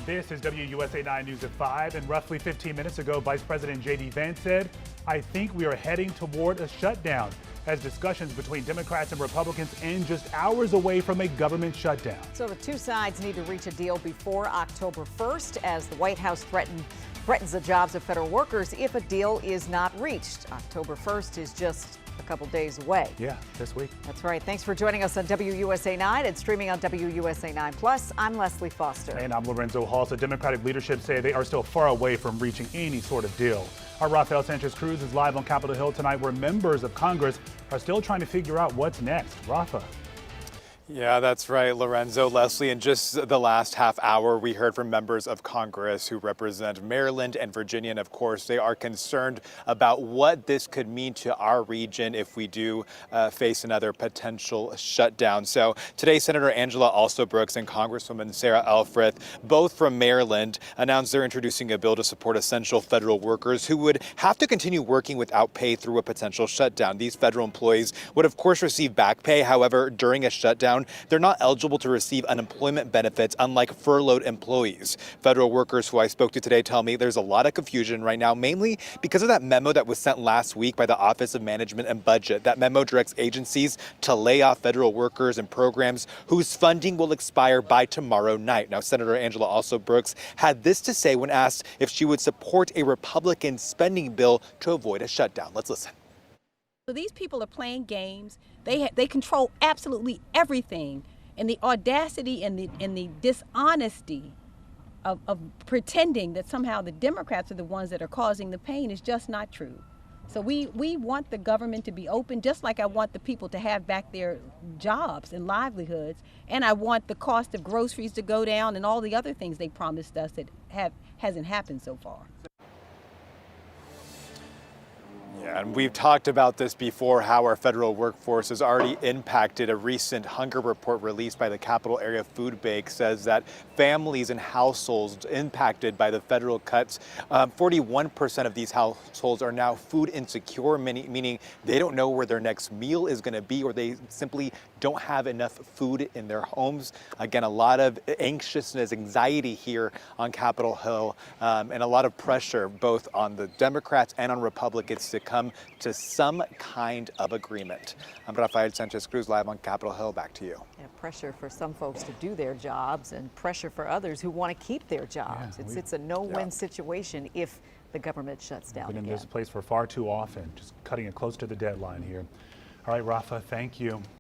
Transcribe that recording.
This is WUSA 9 News at 5, and roughly 15 minutes ago, Vice President J.D. Vance said, "I think we are heading toward a shutdown," as discussions between Democrats and Republicans end just hours away from a government shutdown. So the two sides need to reach a deal before October 1st, as the White House threatens the jobs of federal workers if a deal is not reached. October 1st is just a couple days away. Yeah, this week. That's right. Thanks for joining us on WUSA 9 and streaming on WUSA 9 Plus. I'm Leslie Foster. And I'm Lorenzo Hall. So Democratic leadership say they are still far away from reaching any sort of deal. Our Rafael Sanchez-Cruz is live on Capitol Hill tonight, where members of Congress are still trying to figure out what's next. Rafa. Yeah, that's right, Lorenzo. Leslie, in just the last half hour, we heard from members of Congress who represent Maryland and Virginia. And of course, they are concerned about what this could mean to our region if we do face another potential shutdown. So today, Senator Angela Alsobrooks and Congresswoman Sarah Elfreth, both from Maryland, announced they're introducing a bill to support essential federal workers who would have to continue working without pay through a potential shutdown. These federal employees would, of course, receive back pay. However, during a shutdown, they're not eligible to receive unemployment benefits, unlike furloughed employees. Federal workers who I spoke to today tell me there's a lot of confusion right now, mainly because of that memo that was sent last week by the Office of Management and Budget. That memo directs agencies to lay off federal workers and programs whose funding will expire by tomorrow night. Now, Senator Angela Alsobrooks had this to say when asked if she would support a Republican spending bill to avoid a shutdown. Let's listen. So these people are playing games. They control absolutely everything, and the audacity and the dishonesty of pretending that somehow the Democrats are the ones that are causing the pain is just not true. So we want the government to be open, just like I want the people to have back their jobs and livelihoods, and I want the cost of groceries to go down and all the other things they promised us that hasn't happened so far. Yeah, and we've talked about this before, how our federal workforce has already impacted. A recent hunger report released by the Capital Area Food Bank says that families and households impacted by the federal cuts, 41% of these households are now food insecure, meaning they don't know where their next meal is going to be, or they simply don't have enough food in their homes. Again, a lot of anxiousness, anxiety here on Capitol Hill, and a lot of pressure both on the Democrats and on Republicans to come to some kind of agreement. I'm Rafael Sanchez-Cruz, live on Capitol Hill. Back to you. Yeah, pressure for some folks to do their jobs and pressure for others who want to keep their jobs. Yeah, it's a no-win situation if the government shuts down We've been again. in this place for far too often, just cutting it close to the deadline here. All right, Rafa, thank you.